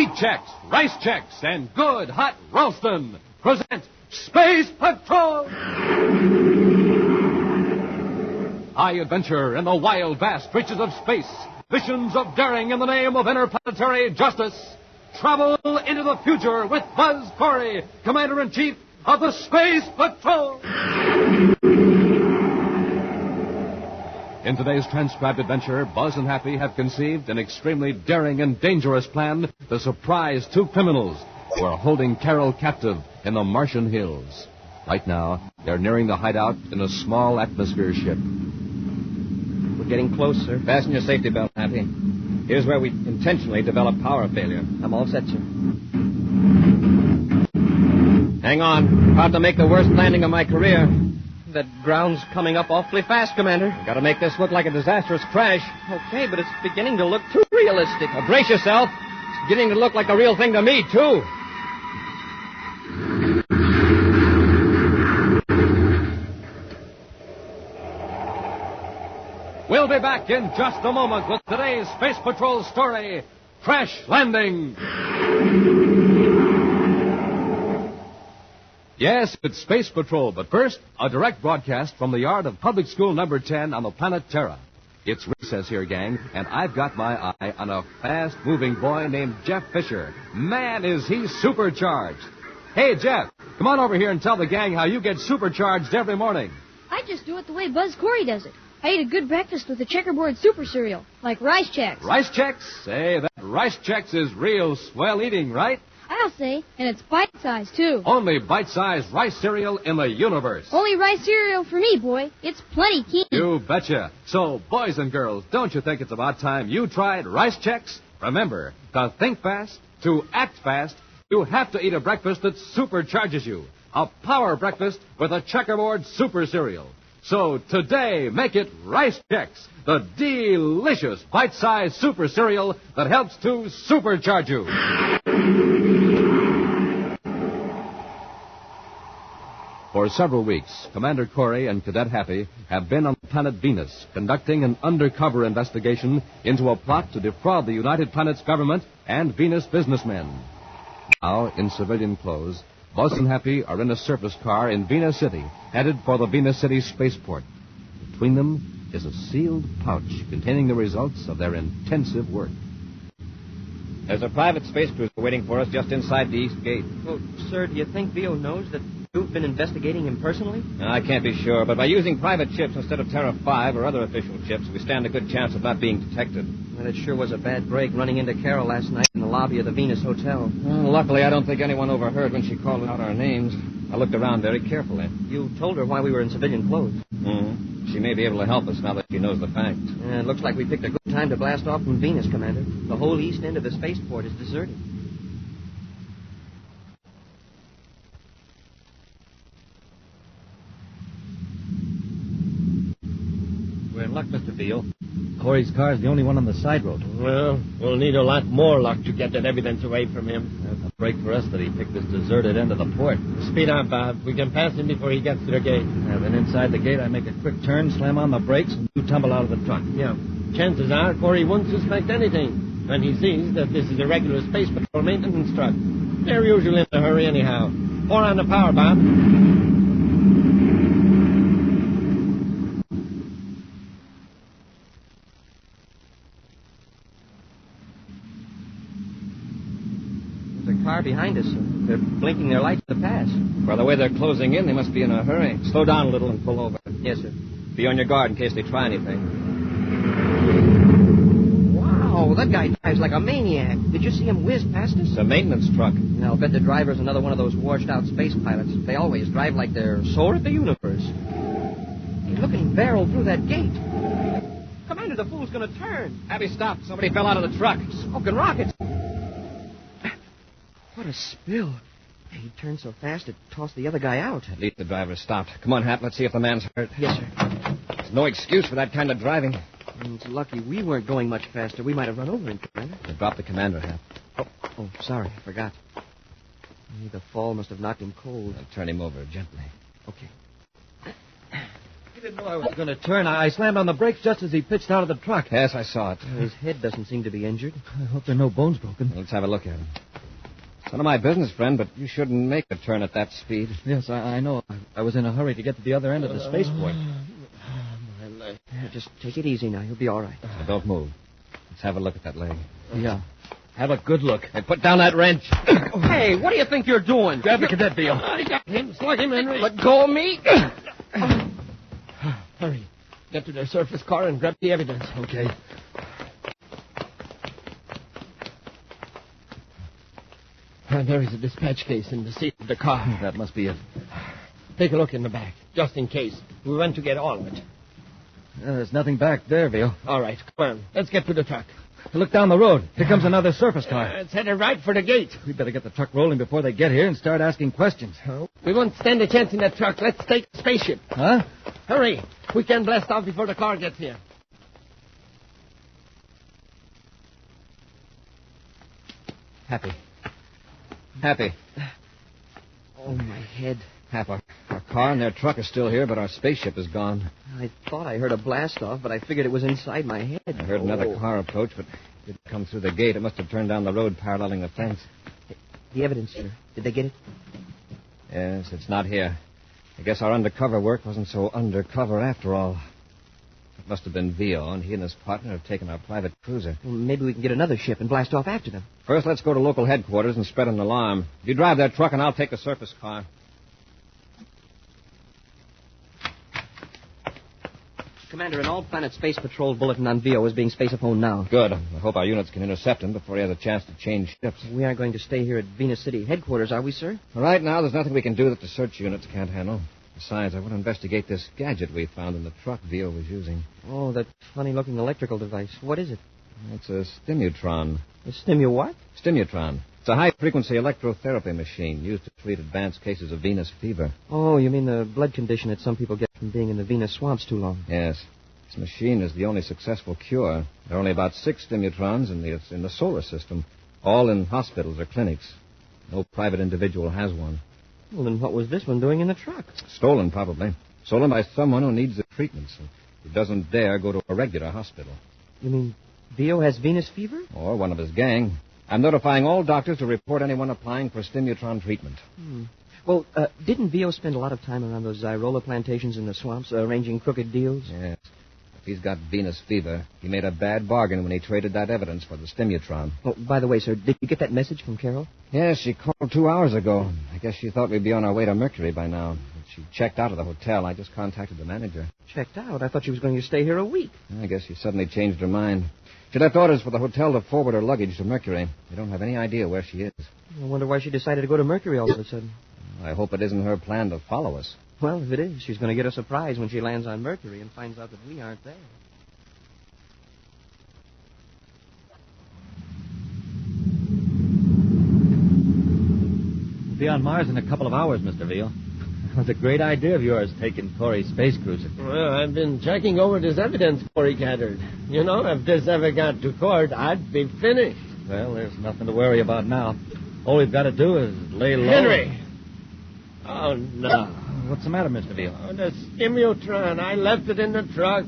Wheat Chex, Rice Chex, and Good Hot Ralston present Space Patrol! High adventure in the wild, vast reaches of space. Missions of daring in the name of interplanetary justice. Travel into the future with Buzz Corey, Commander-in-Chief of the Space Patrol. In today's transcribed adventure, Buzz and Happy have conceived an extremely daring and dangerous plan to surprise two criminals who are holding Carol captive in the Martian hills. Right now, they're nearing the hideout in a small atmosphere ship. We're getting closer. Fasten your safety belt, Happy. Here's where we intentionally develop power failure. I'm all set, sir. Hang on. About to make the worst landing of my career. That ground's coming up awfully fast, Commander. Got to make this look like a disastrous crash. Okay, but it's beginning to look too realistic. Now brace yourself. It's beginning to look like a real thing to me, too. We'll be back in just a moment with today's Space Patrol story, Crash Landing. Yes, it's Space Patrol, but first, a direct broadcast from the yard of Public School Number 10 on the planet Terra. It's recess here, gang, and I've got my eye on a fast-moving boy named Jeff Fisher. Man, is he supercharged. Hey, Jeff, come on over here and tell the gang how you get supercharged every morning. I just do it the way Buzz Corey does it. I eat a good breakfast with a checkerboard super cereal, like Rice Chex. Rice Chex? Say, that Rice Chex is real swell eating, right? I'll say, and it's bite-sized, too. Only bite-sized rice cereal in the universe. Only rice cereal for me, boy. It's plenty keen. You betcha. So, boys and girls, don't you think it's about time you tried Rice Chex? Remember, to think fast, to act fast, you have to eat a breakfast that supercharges you. A power breakfast with a checkerboard super cereal. So today, make it Rice Chex, the delicious bite-sized super cereal that helps to supercharge you. For several weeks, Commander Corey and Cadet Happy have been on the planet Venus, conducting an undercover investigation into a plot to defraud the United Planets government and Venus businessmen. Now, in civilian clothes, Buzz and Happy are in a surface car in Venus City, headed for the Venus City spaceport. Between them is a sealed pouch containing the results of their intensive work. There's a private space cruiser waiting for us just inside the east gate. Oh, sir, do you think Theo knows that you've been investigating him personally? I can't be sure, but by using private chips instead of Terra 5 or other official chips, we stand a good chance of not being detected. Well, it sure was a bad break running into Carol last night in the lobby of the Venus Hotel. Well, luckily, I don't think anyone overheard when she called out our names. I looked around very carefully. You told her why we were in civilian clothes. Mm-hmm. She may be able to help us now that she knows the facts. It looks like we picked a good time to blast off from Venus, Commander. The whole east end of the spaceport is deserted. We're in luck, Mr. Beale. Corey's car is the only one on the side road. Well, we'll need a lot more luck to get that evidence away from him. That's a break for us that he picked this deserted end of the port. Speed on, Bob. We can pass him before he gets to the gate. Then inside the gate, I make a quick turn, slam on the brakes, and you tumble out of the truck. Yeah. Chances are Corey won't suspect anything when he sees that this is a regular Space Patrol maintenance truck. They're usually in a hurry anyhow. Pour on the power, Bob. Car behind us, sir. They're blinking their lights to pass. By the way they're closing in, they must be in a hurry. Slow down a little and pull over. Yes, sir. Be on your guard in case they try anything. Wow, that guy drives like a maniac. Did you see him whiz past us? It's a maintenance truck. I'll bet the driver's another one of those washed-out space pilots. They always drive like they're sore at the universe. Hey, look at him barrel through that gate. Commander, the fool's going to turn. Happy, stop. Somebody fell out of the truck. Smoking rockets. What a spill. He turned so fast it tossed the other guy out. At least the driver stopped. Come on, Hap. Let's see if the man's hurt. Yes, sir. There's no excuse for that kind of driving. It's lucky we weren't going much faster. We might have run over him, Commander. They dropped the commander, Hap. Oh, sorry. I forgot. The fall must have knocked him cold. I'll turn him over gently. Okay. Get it didn't know I was going to turn. I slammed on the brakes just as he pitched out of the truck. Yes, I saw it. His head doesn't seem to be injured. I hope there are no bones broken. Let's have a look at him. It's none of my business, friend, but you shouldn't make a turn at that speed. Yes, I know. I was in a hurry to get to the other end of the spaceport. Just take it easy now. You'll be all right. Now, don't move. Let's have a look at that leg. Yeah. Have a good look. Hey, put down that wrench. Hey, what do you think you're doing? Grab the cadet, Beale. I got him. Slug him, Henry. Let go of me. Hurry. Get to their surface car and grab the evidence. Okay. There is a dispatch case in the seat of the car. That must be it. Take a look in the back, just in case. We want to get all of it. There's nothing back there, Beale. All right, come on. Let's get to the truck. Look down the road. Here comes another surface car. It's headed right for the gate. We better get the truck rolling before they get here and start asking questions. We won't stand a chance in that truck. Let's take the spaceship. Huh? Hurry. We can blast off before the car gets here. Happy. Happy. Oh, my head. Hap, our car and their truck are still here, but our spaceship is gone. I thought I heard a blast off, but I figured it was inside my head. I heard another car approach, but it didn't come through the gate. It must have turned down the road paralleling the fence. The evidence, sir. Did they get it? Yes, it's not here. I guess our undercover work wasn't so undercover after all. It must have been Vio, and he and his partner have taken our private cruiser. Well, maybe we can get another ship and blast off after them. First, let's go to local headquarters and spread an alarm. You drive that truck, and I'll take the surface car. Commander, an all-planet space patrol bulletin on Vio is being spaceophoned now. Good. I hope our units can intercept him before he has a chance to change ships. We aren't going to stay here at Venus City headquarters, are we, sir? Right now, there's nothing we can do that the search units can't handle. Besides, I want to investigate this gadget we found in the truck Vio was using. Oh, that funny-looking electrical device. What is it? It's a Stimutron. A what? Stimutron. It's a high-frequency electrotherapy machine used to treat advanced cases of venous fever. Oh, you mean the blood condition that some people get from being in the Venus swamps too long? Yes. This machine is the only successful cure. There are only about 6 Stimutrons in the solar system, all in hospitals or clinics. No private individual has one. Well, then what was this one doing in the truck? Stolen, probably. Stolen by someone who needs the treatments and who doesn't dare go to a regular hospital. You mean Vio has Venus fever? Or one of his gang. I'm notifying all doctors to report anyone applying for Stimutron treatment. Well, didn't Vio spend a lot of time around those Zyrola plantations in the swamps arranging crooked deals? Yes. If he's got venous fever, he made a bad bargain when he traded that evidence for the Stimutron. Oh, by the way, sir, did you get that message from Carol? Yes, she called 2 hours ago. I guess she thought we'd be on our way to Mercury by now. But she checked out of the hotel. I just contacted the manager. Checked out? I thought she was going to stay here a week. I guess she suddenly changed her mind. She left orders for the hotel to forward her luggage to Mercury. We don't have any idea where she is. I wonder why she decided to go to Mercury all of a sudden. I hope it isn't her plan to follow us. Well, if it is, she's going to get a surprise when she lands on Mercury and finds out that we aren't there. We'll be on Mars in a couple of hours, Mr. Veal. It was a great idea of yours, taking Corey's space cruiser. Well, I've been checking over this evidence Corey gathered. You know, if this ever got to court, I'd be finished. Well, there's nothing to worry about now. All we've got to do is lay low. Henry! Oh, no. What's the matter, Mr. Veal? Oh, the Stimutron. I left it in the truck.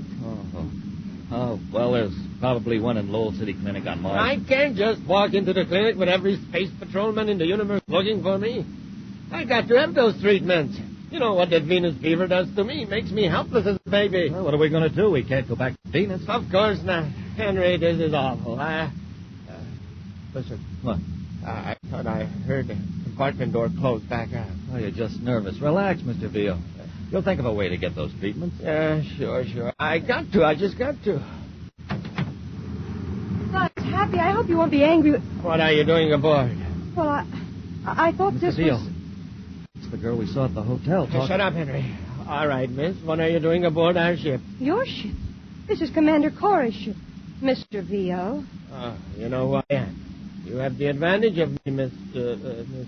Oh, well, there's probably one in Lowell City Clinic on Mars. I can't just walk into the clinic with every space patrolman in the universe looking for me. I got to have those treatments. You know what that Venus fever does to me. It makes me helpless as a baby. Well, what are we going to do? We can't go back to Venus. Of course not. Henry, this is awful. Listen. What? I thought I heard the compartment door close back up. Oh, you're just nervous. Relax, Mr. Veal. You'll think of a way to get those treatments. Yeah, sure. I just got to. Gosh, Happy, I hope you won't be angry. What are you doing aboard? Well, I thought Mr. this Veal. was... It's the girl we saw at the hotel. Shut up, Henry. All right, miss. What are you doing aboard our ship? Your ship. This is Commander Corey's ship, Mr. Vio. You know who I am. You have the advantage of me, Miss...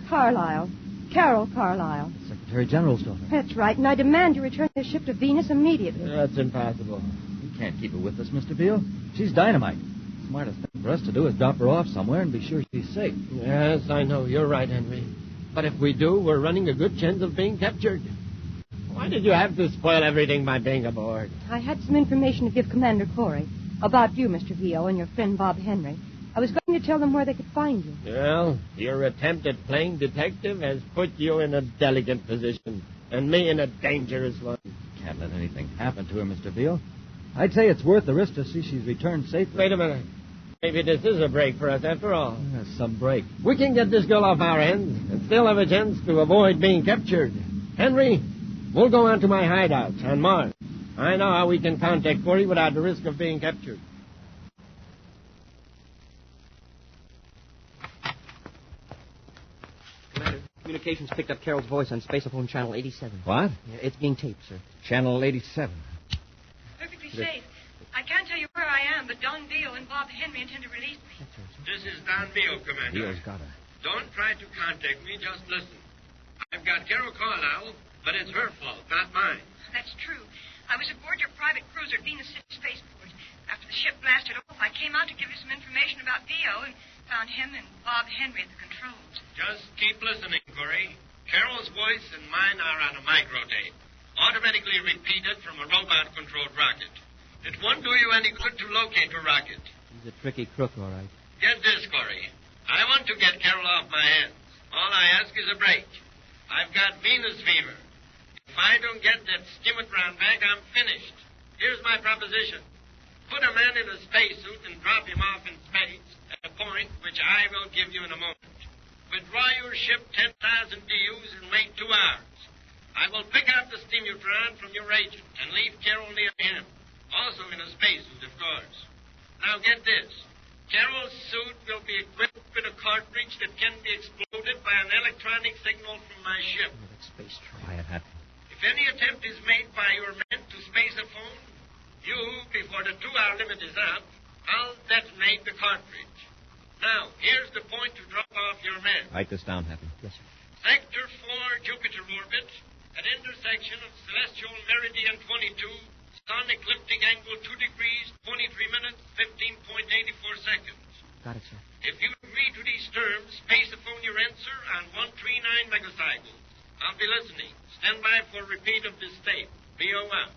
Carlisle. Carol Carlisle. Secretary General's daughter. That's right, and I demand you return this ship to Venus immediately. That's impossible. You can't keep her with us, Mr. Veal. She's dynamite. The smartest thing for us to do is drop her off somewhere and be sure she's safe. Yes, I know. You're right, Henry. But if we do, we're running a good chance of being captured. Why did you have to spoil everything by being aboard? I had some information to give Commander Corey about you, Mr. Vio, and your friend Bob Henry. I was going to tell them where they could find you. Well, your attempt at playing detective has put you in a delicate position, and me in a dangerous one. Can't let anything happen to her, Mr. Beale. I'd say it's worth the risk to see she's returned safely. Wait a minute. Maybe this is a break for us after all. Some break. We can get this girl off our hands and still have a chance to avoid being captured. Henry, we'll go on to my hideout on Mars. I know how we can contact Corey without the risk of being captured. Commander, communications picked up Carol's voice on Spaceophone Channel 87. What? Yeah, it's being taped, sir. Channel 87. Perfectly safe. I can't tell you where I am, but Don Beale and Bob Henry intend to release me. This is Don Beale, Commander. Beale's got her. Don't try to contact me, just listen. I've got Carol Carlisle, but it's her fault, not mine. That's true. I was aboard your private cruiser at Venus City Spaceport. After the ship blasted off, I came out to give you some information about Dio and found him and Bob Henry at the controls. Just keep listening, Corey. Carol's voice and mine are on a microtape, automatically repeated from a robot-controlled rocket. It won't do you any good to locate the rocket. He's a tricky crook, all right. Get this, Corey. I want to get Carol off my hands. All I ask is a break. I've got Venus fever. If I don't get that Stimotron back, I'm finished. Here's my proposition. Put a man in a spacesuit and drop him off in space at a point which I will give you in a moment. Withdraw your ship 10,000 DUs and wait 2 hours. I will pick up the Stimutron from your agent and leave Carol near him. Also in a spacesuit, of course. Now get this. Carol's suit will be equipped with a cartridge that can be exploded by an electronic signal from my ship. Quiet, Happy. If any attempt is made by your men to space a phone, you, before the 2-hour limit is up, I'll detonate the cartridge. Now, here's the point to drop off your men. Write this down, Happy. Yes, sir. Sector 4 Jupiter orbit at intersection of celestial meridian 22, sun ecliptic angle 2 degrees, 23 minutes, 15.84 seconds. Got it, sir. If you agree to these terms, space a phone your answer on 139 megacycles. I'll be listening. Stand by for a repeat of this tape. BO out.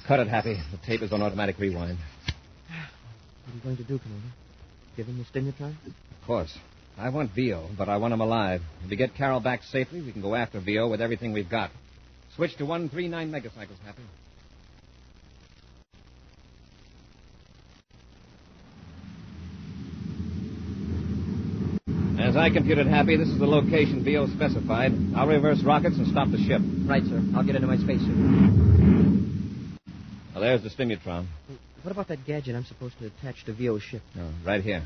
Cut it, Happy. The tape is on automatic rewind. What are you going to do, Commander? Give him the Stimutron? Of course. I want Vio, but I want him alive. If we get Carol back safely, we can go after Vio with everything we've got. Switch to 139 megacycles, Happy. As I computed, Happy, this is the location Vio specified. I'll reverse rockets and stop the ship. Right, sir. I'll get into my spacesuit. Well, there's the Stimutron. What about that gadget I'm supposed to attach to Vio's ship? Oh, right here.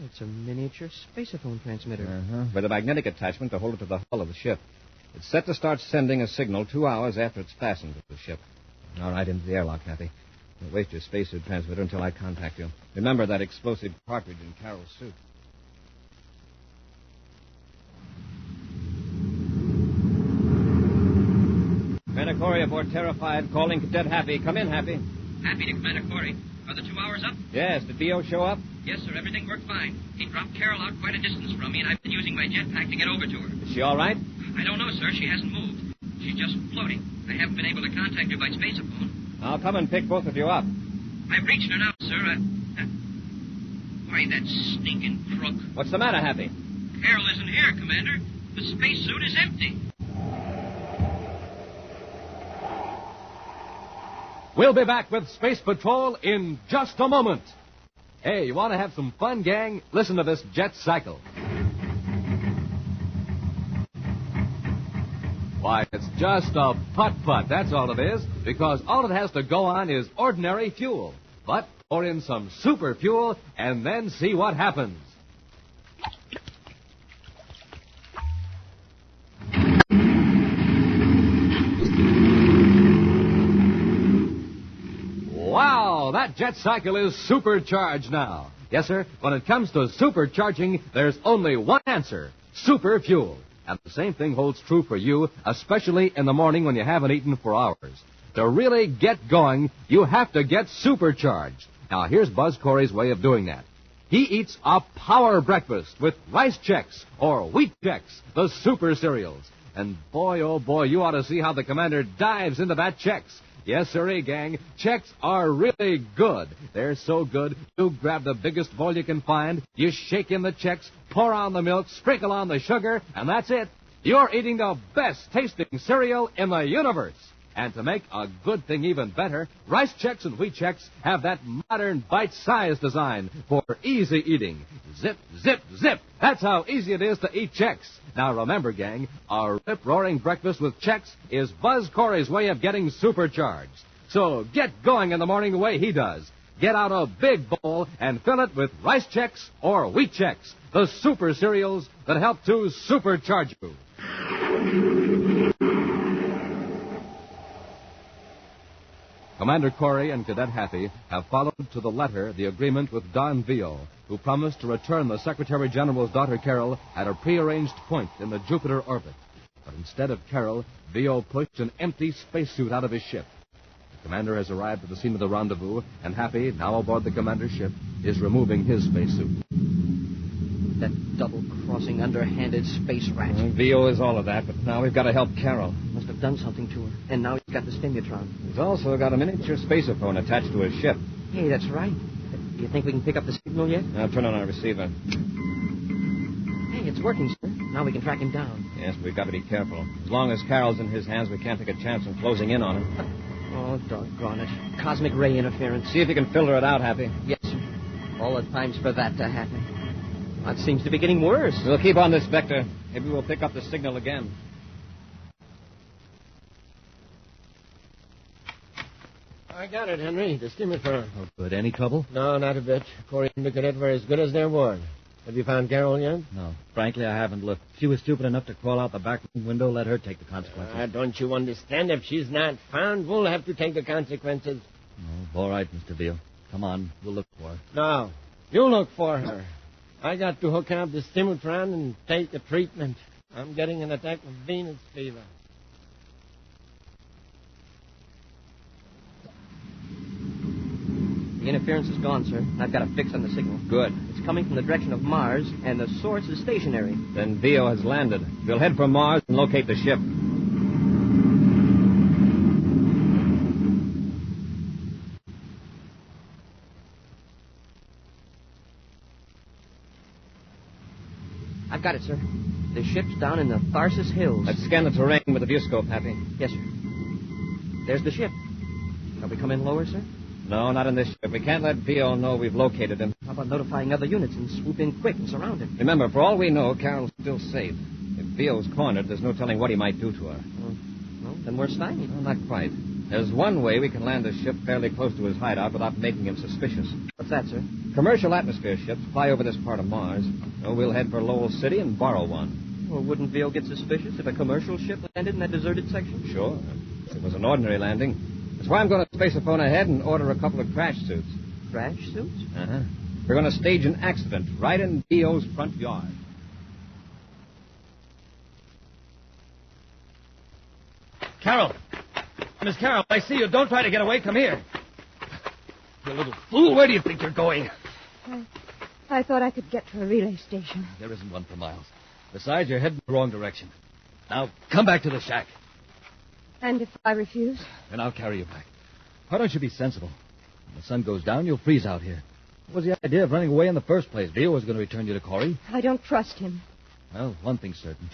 It's a miniature spaceophone transmitter. Uh-huh. With a magnetic attachment to hold it to the hull of the ship. It's set to start sending a signal 2 hours after it's fastened to the ship. All right, into the airlock, Happy. Don't waste your spacesuit transmitter until I contact you. Remember that explosive cartridge in Carol's suit. Commander Corey aboard Terra 5, calling Cadet Happy. Come in, Happy. Happy to Commander Corey. Are the 2 hours up? Yes, did Vio show up? Yes, sir. Everything worked fine. He dropped Carol out quite a distance from me, and I've been using my jetpack to get over to her. Is she all right? I don't know, sir. She hasn't moved. She's just floating. I haven't been able to contact her by spaceophone. I'll come and pick both of you up. I've reached her now, sir. Why, that stinking crook. What's the matter, Happy? Carol isn't here, Commander. The spacesuit is empty. We'll be back with Space Patrol in just a moment. Hey, you want to have some fun, gang? Listen to this jet cycle. Why, it's just a putt-putt, that's all it is, because all it has to go on is ordinary fuel. But pour in some super fuel and then see what happens. Wow, that jet cycle is supercharged now. Yes, sir, when it comes to supercharging, there's only one answer: super fuel. And the same thing holds true for you, especially in the morning when you haven't eaten for hours. To really get going, you have to get supercharged. Now, here's Buzz Corey's way of doing that. He eats a power breakfast with Rice Chex or Wheat Chex, the super cereals. And boy, oh boy, you ought to see how the commander dives into that Chex. Yes, sirree, gang. Chex are really good. They're so good, you grab the biggest bowl you can find, you shake in the Chex, pour on the milk, sprinkle on the sugar, and that's it. You're eating the best-tasting cereal in the universe. And to make a good thing even better, Rice Chex and Wheat Chex have that modern bite-sized design for easy eating. Zip, zip, zip. That's how easy it is to eat Chex. Now remember, gang, a rip-roaring breakfast with Chex is Buzz Corey's way of getting supercharged. So get going in the morning the way he does. Get out a big bowl and fill it with Rice Chex or Wheat Chex, the super cereals that help to supercharge you. Commander Corey and Cadet Happy have followed to the letter the agreement with Don Vio, who promised to return the Secretary General's daughter Carol at a prearranged point in the Jupiter orbit. But instead of Carol, Vio pushed an empty spacesuit out of his ship. The commander has arrived at the scene of the rendezvous, and Happy, now aboard the commander's ship, is removing his spacesuit. That double-crossing, underhanded space rat. Vio is all of that, but now we've got to help Carol. Must have done something to her. And now he's got the stimutron. He's also got a miniature spaceophone attached to his ship. Hey, that's right. Do you think we can pick up the signal yet? Now turn on our receiver. Hey, it's working, sir. Now we can track him down. Yes, but we've got to be careful. As long as Carol's in his hands, we can't take a chance on closing in on him. Oh, doggone it. Cosmic ray interference. See if you can filter it out, Happy. Yes, sir. All the times for that to happen. It seems to be getting worse. We'll keep on this vector. Maybe we'll pick up the signal again. I got it, Henry. The stimutron. Oh, good. Any trouble? No, not a bit. Corey and the cadet were as good as their word. Have you found Carol yet? No. Frankly, I haven't looked. If she was stupid enough to crawl out the back window, let her take the consequences. Don't you understand? If she's not found, we'll have to take the consequences. Oh, all right, Mr. Beale. Come on. We'll look for her. No. You look for her. I got to hook up the stimutron and take the treatment. I'm getting an attack of Venus fever. The interference is gone, sir. I've got a fix on the signal. Good. It's coming from the direction of Mars, and the source is stationary. Then Vio has landed. We'll head for Mars and locate the ship. I've got it, sir. The ship's down in the Tharsis Hills. Let's scan the terrain with the viewscope, Happy. Yes, sir. There's the ship. Shall we come in lower, sir? No, not in this ship. We can't let Vio know we've located him. How about notifying other units and swoop in quick and surround him? Remember, for all we know, Carol's still safe. If Vio's cornered, there's no telling what he might do to her. Well, then we're stymied. No, not quite. There's one way we can land the ship fairly close to his hideout without making him suspicious. What's that, sir? Commercial atmosphere ships fly over this part of Mars. So we'll head for Lowell City and borrow one. Well, wouldn't Vio get suspicious if a commercial ship landed in that deserted section? Sure. If it was an ordinary landing. That's why I'm going to space a phone ahead and order a couple of crash suits. Crash suits? Uh-huh. We're going to stage an accident right in Vio's front yard. Carol! Miss Carol, I see you. Don't try to get away. Come here. You little fool. Where do you think you're going? I thought I could get to a relay station. There isn't one for miles. Besides, you're heading the wrong direction. Now, come back to the shack. And if I refuse? Then I'll carry you back. Why don't you be sensible? When the sun goes down, you'll freeze out here. What was the idea of running away in the first place? Vio was going to return you to Corey. I don't trust him. Well, one thing's certain.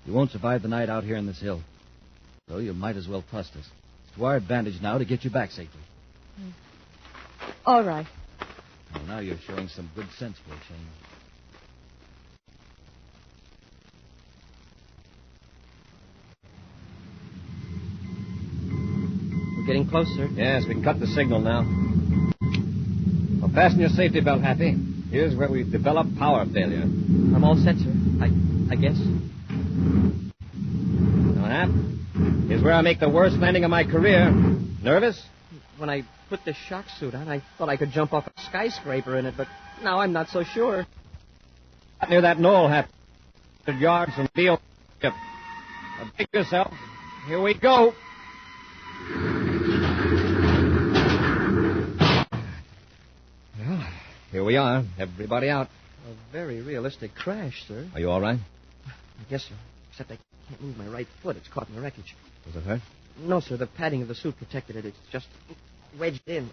You won't survive the night out here in this hill. So you might as well trust us. It's to our advantage now to get you back safely. All right. Well, now you're showing some good sense for a change. We're getting closer. Yes, we can cut the signal now. Well, fasten your safety belt, Happy. Here's where we've developed power failure. I'm all set, sir. I guess. Now, Hap, here's where I make the worst landing of my career. Nervous? When I put the shock suit on, I thought I could jump off a skyscraper in it, but now I'm not so sure. Near that knoll, Hap. 100 yards from Vio ship. Now, take yourself. Here we go. Well, here we are. Everybody out. A very realistic crash, sir. Are you all right? Yes, sir. Except I can't move my right foot. It's caught in the wreckage. Does it hurt? No, sir. The padding of the suit protected it. It's just wedged in.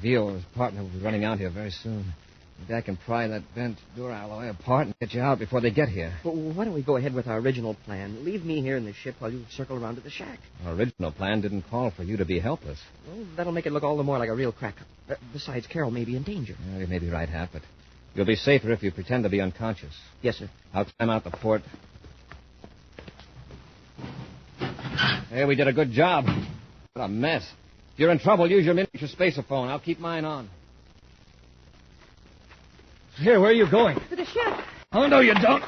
Vio and his partner will be running out here very soon. Maybe I can pry that bent duralloy apart and get you out before they get here. Well, why don't we go ahead with our original plan? Leave me here in the ship while you circle around to the shack. Our original plan didn't call for you to be helpless. Well, that'll make it look all the more like a real crack. Besides, Carol may be in danger. Yeah, you may be right, Hap, but you'll be safer if you pretend to be unconscious. Yes, sir. I'll climb out the port. Hey, we did a good job. What a mess. If you're in trouble, use your miniature spacerphone. I'll keep mine on. Here, where are you going? To the ship. Oh, no, you don't.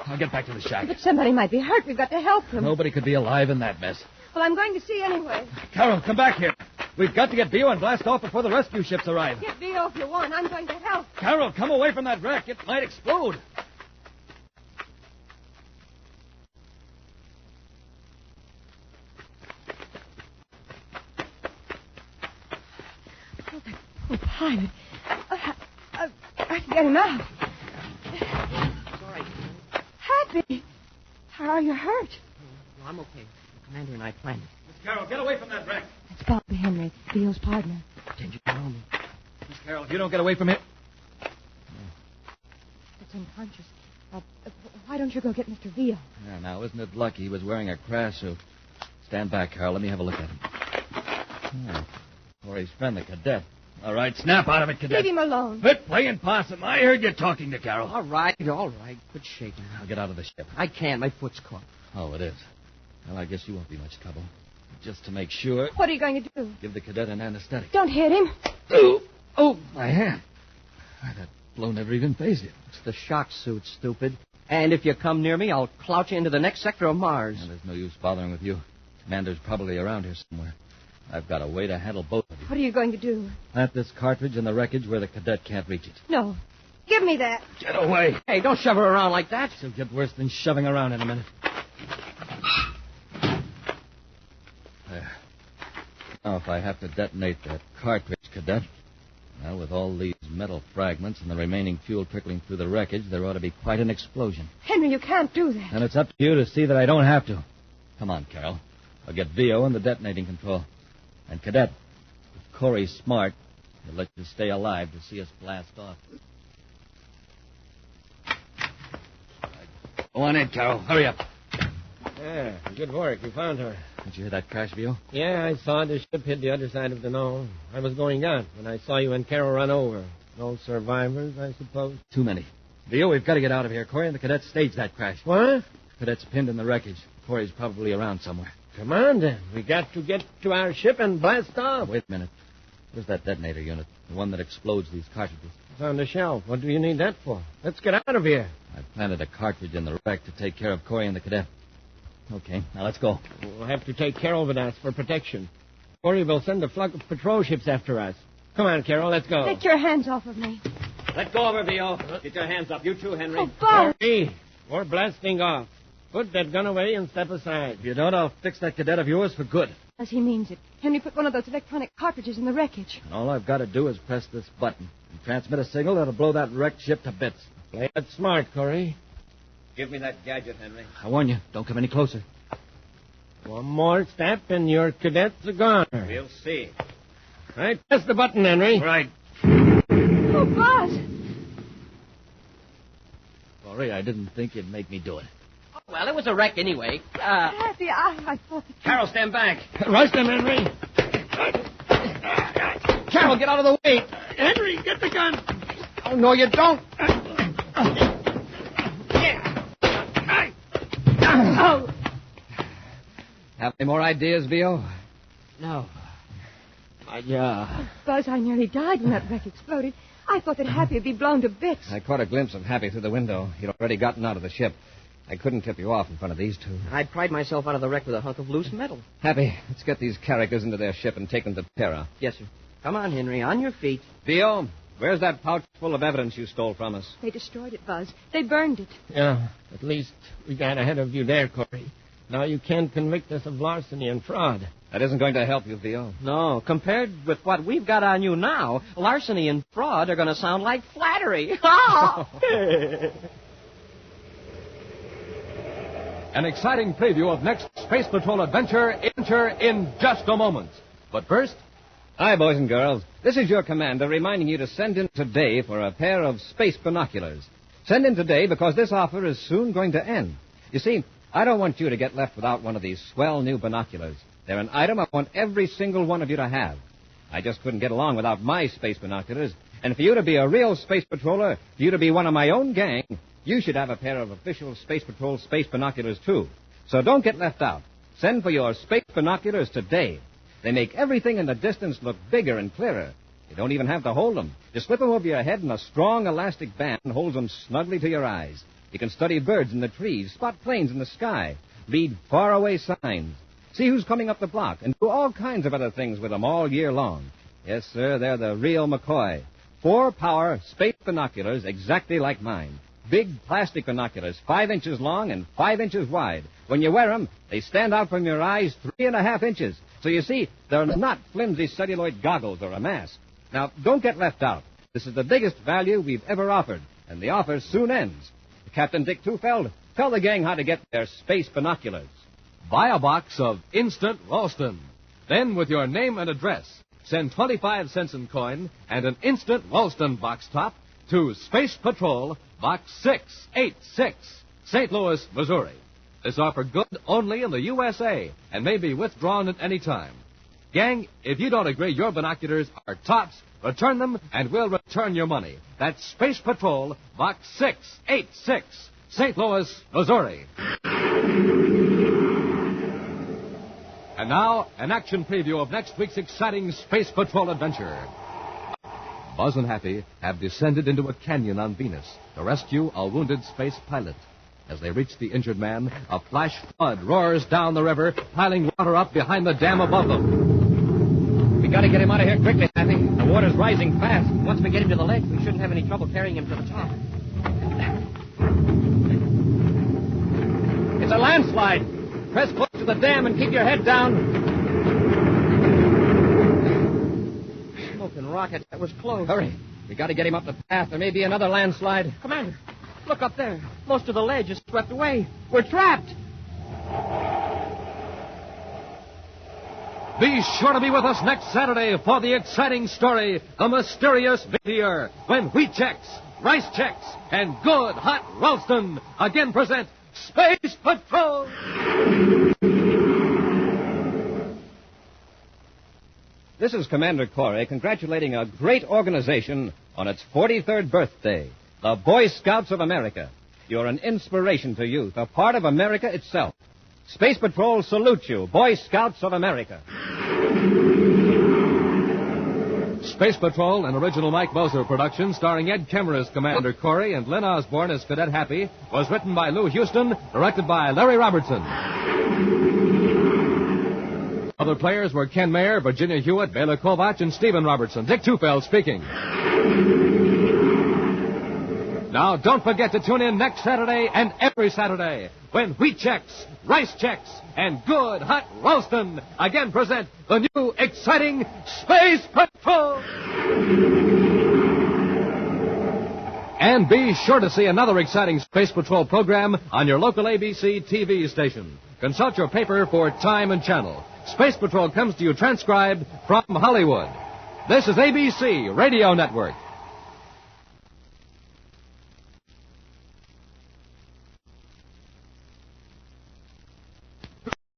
I'll get back to the shack. But somebody might be hurt. We've got to help them. Nobody could be alive in that mess. Well, I'm going to see anyway. Carol, come back here. We've got to get Vio and blast off before the rescue ships arrive. Get Vio if you want. I'm going to help. Carol, come away from that wreck. It might explode. Oh, that poor pilot. I can get him out. It's all right. Happy. How are you hurt? Well, I'm okay. The commander and I planned it. Miss Carol, get away from that wreck. It's Bob Henry, Vio's partner. Danger below me. Miss Carol, if you don't get away from here... It's unconscious. Why don't you go get Mr. Vio? Yeah, now, isn't it lucky he was wearing a crash suit? Stand back, Carol. Let me have a look at him. Oh, Corey's friend, the cadet. All right, snap out of it, cadet. Leave him alone. Quit playing possum. I heard you talking to Carol. All right. Quit shaking. I'll get out of the ship. I can't. My foot's caught. Oh, it is. Well, I guess you won't be much trouble. Just to make sure, What are you going to do? give the cadet an anesthetic. Don't hit him. Oh, my hand. Why, that blow never even phased you. It's the shock suit, stupid. And if you come near me, I'll clouch you into the next sector of Mars. Well, there's no use bothering with you. Commander's probably around here somewhere. I've got a way to handle both of you. What are you going to do? Plant this cartridge in the wreckage where the cadet can't reach it. No. Give me that. Get away. Hey, don't shove her around like that. It'll get worse than shoving around in a minute. There. Now, if I have to detonate that cartridge, cadet, well, with all these metal fragments and the remaining fuel trickling through the wreckage, there ought to be quite an explosion. Henry, you can't do that. And it's up to you to see that I don't have to. Come on, Carol. I'll get Vio in the detonating control. And, cadet, if Corey's smart, he'll let you stay alive to see us blast off. Go on in, Carol. Hurry up. Yeah, good work. You found her. Did you hear that crash, Vio? Yeah, I saw the ship hit the other side of the knoll. I was going out when I saw you and Carol run over. No survivors, I suppose? Too many. Vio, we've got to get out of here. Corey and the cadets staged that crash. What? Cadet's pinned in the wreckage. Corey's probably around somewhere. Come on, then. We got to get to our ship and blast off. Wait a minute. Where's that detonator unit? The one that explodes these cartridges. It's on the shelf. What do you need that for? Let's get out of here. I planted a cartridge in the wreck to take care of Corey and the cadet. Okay, now let's go. We'll have to take Carol with us for protection. Corey will send a flock of patrol ships after us. Come on, Carol, let's go. Take your hands off of me. Let go of her, Vio. Get your hands up. You too, Henry. Oh, Bob. Corey, we're blasting off. Put that gun away and step aside. If you don't, I'll fix that cadet of yours for good. As he means it. Henry put one of those electronic cartridges in the wreckage. And all I've got to do is press this button and transmit a signal that'll blow that wrecked ship to bits. Play it smart, Corey. Give me that gadget, Henry. I warn you, don't come any closer. One more step and your cadets are gone. We'll see. Right, press the button, Henry. Right. Oh, Buzz. Corey, I didn't think you'd make me do it. Well, it was a wreck anyway. Happy, I thought that... Carol, stand back. Rush them, Henry. Carol, get out of the way. Henry, get the gun. Oh, no, you don't. Oh, Have any more ideas, Vio? No. Buzz, I nearly died when that wreck exploded. I thought that Happy would be blown to bits. I caught a glimpse of Happy through the window. He'd already gotten out of the ship. I couldn't tip you off in front of these two. I pried myself out of the wreck with a hunk of loose metal. Happy, let's get these characters into their ship and take them to Terra. Yes, sir. Come on, Henry, on your feet. Vio, where's that pouch full of evidence you stole from us? They destroyed it, Buzz. They burned it. Yeah, at least we got ahead of you there, Corey. Now you can't convict us of larceny and fraud. That isn't going to help you, Vio. No, compared with what we've got on you now, larceny and fraud are going to sound like flattery. An exciting preview of next Space Patrol adventure in just a moment. But first... Hi, boys and girls. This is your commander reminding you to send in today for a pair of space binoculars. Send in today because this offer is soon going to end. You see, I don't want you to get left without one of these swell new binoculars. They're an item I want every single one of you to have. I just couldn't get along without my space binoculars. And for you to be a real space patroller, for you to be one of my own gang, you should have a pair of official Space Patrol space binoculars, too. So don't get left out. Send for your space binoculars today. They make everything in the distance look bigger and clearer. You don't even have to hold them. Just slip them over your head, and a strong elastic band holds them snugly to your eyes. You can study birds in the trees, spot planes in the sky, read faraway signs, see who's coming up the block, and do all kinds of other things with them all year long. Yes, sir, they're the real McCoy. 4-power space binoculars exactly like mine. Big plastic binoculars, 5 inches long and 5 inches wide. When you wear them, they stand out from your eyes 3.5 inches. So you see, they're not flimsy celluloid goggles or a mask. Now, don't get left out. This is the biggest value we've ever offered, and the offer soon ends. Captain Dick Tufeld, tell the gang how to get their space binoculars. Buy a box of Instant Ralston. Then, with your name and address, send 25 cents in coin and an Instant Ralston box top to Space Patrol, Box 686, St. Louis, Missouri. This offer good only in the USA and may be withdrawn at any time. Gang, if you don't agree your binoculars are tops, return them and we'll return your money. That's Space Patrol, Box 686, St. Louis, Missouri. And now, an action preview of next week's exciting Space Patrol adventure. Buzz and Happy have descended into a canyon on Venus to rescue a wounded space pilot. As they reach the injured man, a flash flood roars down the river, piling water up behind the dam above them. We gotta get him out of here quickly, Happy. The water's rising fast. Once we get him to the ledge, we shouldn't have any trouble carrying him to the top. It's a landslide. Press close to the dam and keep your head down. Smoking rockets. That was close. Hurry. We got to get him up the path. There may be another landslide. Commander, look up there. Most of the ledge is swept away. We're trapped. Be sure to be with us next Saturday for the exciting story, The Mysterious Meteor, when Wheat Chex, Rice Chex, and Good Hot Ralston again present Space Patrol! This is Commander Corey congratulating a great organization on its 43rd birthday, the Boy Scouts of America. You're an inspiration to youth, a part of America itself. Space Patrol salutes you, Boy Scouts of America. Space Patrol, an original Mike Moser production starring Ed Kemmer as Commander Corey and Lynn Osborne as Cadet Happy, was written by Lou Houston, directed by Larry Robertson. Other players were Ken Mayer, Virginia Hewitt, Bela Kovac, and Stephen Robertson. Dick Tufeld speaking. Now, don't forget to tune in next Saturday and every Saturday when Wheat Chex, Rice Chex, and Good Hot Ralston again present the new exciting Space Patrol. And be sure to see another exciting Space Patrol program on your local ABC TV station. Consult your paper for time and channel. Space Patrol comes to you transcribed from Hollywood. This is ABC Radio Network.